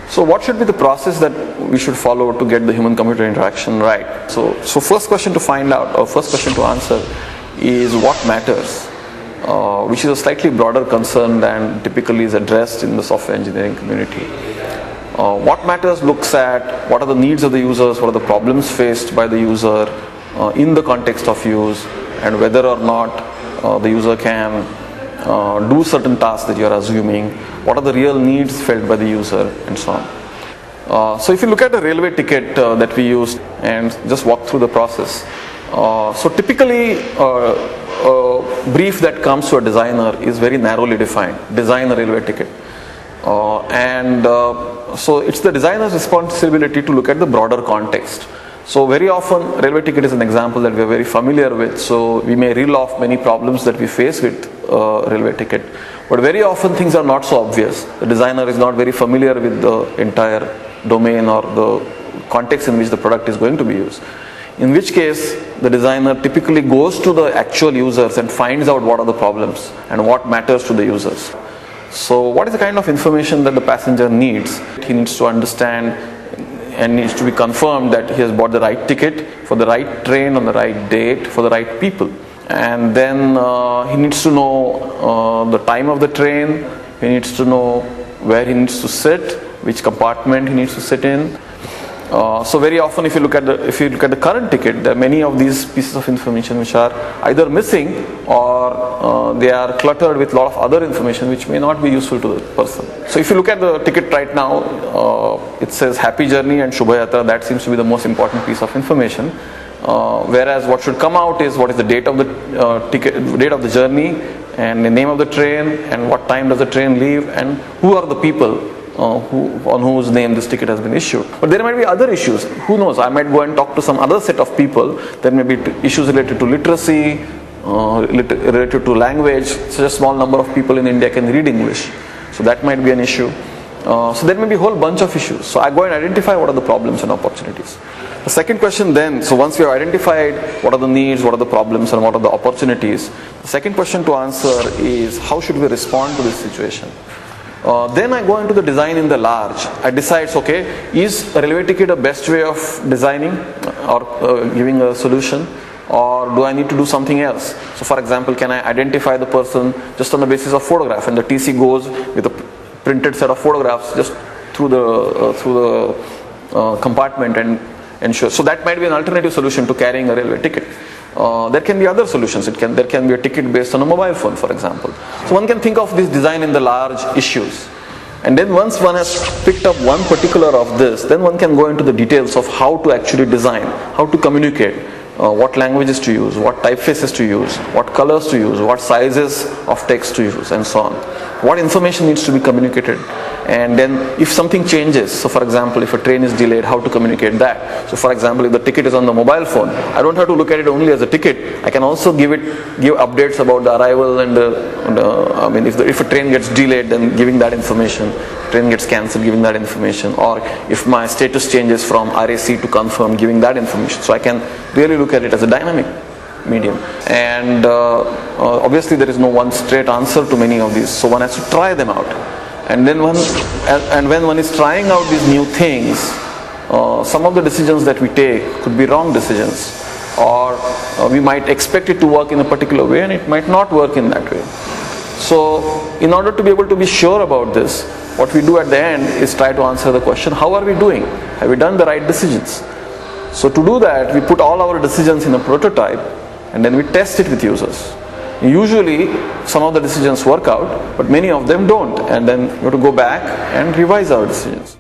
So what should be the process that we should follow to get the human-computer interaction right? So first question to find out, or first question to answer, is what matters, which is a slightly broader concern than typically is addressed in the software engineering community. What matters looks at what are the needs of the users, what are the problems faced by the user in the context of use, and whether or not the user can do certain tasks that you are assuming, what are the real needs felt by the user, and so on. So if you look at a railway ticket that we used and just walk through the process. So typically a brief that comes to a designer is very narrowly defined: design a railway ticket. So it's the designer's responsibility to look at the broader context. So very often railway ticket is an example that we are very familiar with, so we may reel off many problems that we face with railway ticket, but very often things are not so obvious. The designer is not very familiar with the entire domain or the context in which the product is going to be used, in which case the designer typically goes to the actual users and finds out what are the problems and what matters to the users. So what is the kind of information that the passenger needs? He needs to understand and needs to be confirmed that he has bought the right ticket for the right train on the right date for the right people. And then he needs to know the time of the train, he needs to know where he needs to sit, which compartment he needs to sit in. So very often if you look at the current ticket, there are many of these pieces of information which are either missing or they are cluttered with a lot of other information which may not be useful to the person. So if you look at the ticket right now, it says happy journey and Shubha Yatra. That seems to be the most important piece of information. Whereas what should come out is what is the date of the date of the journey, and the name of the train, and what time does the train leave, and who are the people on whose name this ticket has been issued. But there might be other issues. Who knows? I might go and talk to some other set of people. There may be issues related to literacy, related to language. Such a small number of people in India can read English, so that might be an issue. So there may be a whole bunch of issues. So I go and identify what are the problems and opportunities. The second question then, so once we have identified what are the needs, what are the problems, and what are the opportunities, the second question to answer is how should we respond to this situation? Then I go into the design in the large. I decide, okay, is a railway ticket a best way of designing or giving a solution, or do I need to do something else? So for example, can I identify the person just on the basis of photograph, and the TC goes with a printed set of photographs just through the compartment and ensure. So that might be an alternative solution to carrying a railway ticket. There can be other solutions. There can be a ticket based on a mobile phone, for example. So one can think of this design in the large issues. And then once one has picked up one particular of this, then one can go into the details of how to actually design, how to communicate, what languages to use, what typefaces to use, what colors to use, what sizes of text to use, and so on. What information needs to be communicated, and then if something changes, so for example if a train is delayed, how to communicate that. So for example, if the ticket is on the mobile phone, I don't have to look at it only as a ticket. I can also give updates about the arrival and if a train gets delayed, then giving that information. Train gets cancelled, giving that information, or if my status changes from RAC to confirm, giving that information. So I can really look at it as a dynamic medium. And obviously there is no one straight answer to many of these, so one has to try them out. And then when one is trying out these new things, some of the decisions that we take could be wrong decisions, or we might expect it to work in a particular way and it might not work in that way. So in order to be able to be sure about this, what we do at the end is try to answer the question, how are we doing? Have we done the right decisions? So to do that, we put all our decisions in a prototype and then we test it with users. Usually some of the decisions work out, but many of them don't, and then we have to go back and revise our decisions.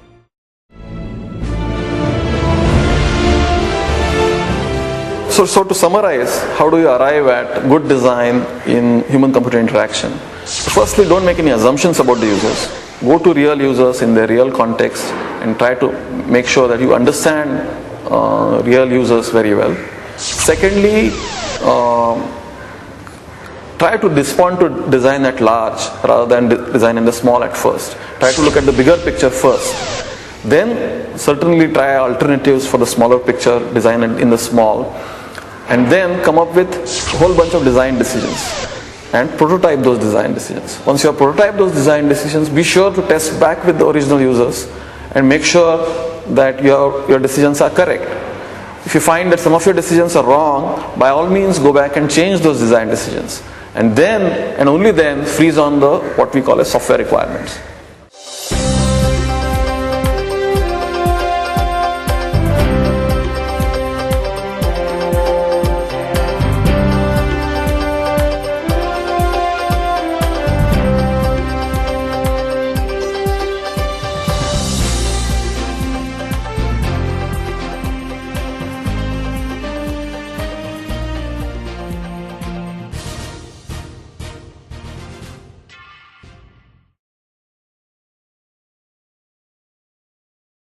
So to summarize, how do you arrive at good design in human-computer interaction? So firstly, don't make any assumptions about the users. Go to real users in their real context and try to make sure that you understand real users very well. Secondly, try to respond to design at large rather than design in the small at first. Try to look at the bigger picture first. Then certainly try alternatives for the smaller picture, design in the small, and then come up with a whole bunch of design decisions and prototype those design decisions. Once you have prototyped those design decisions, be sure to test back with the original users and make sure that your decisions are correct. If you find that some of your decisions are wrong, by all means go back and change those design decisions, and then and only then freeze on the what we call as software requirements.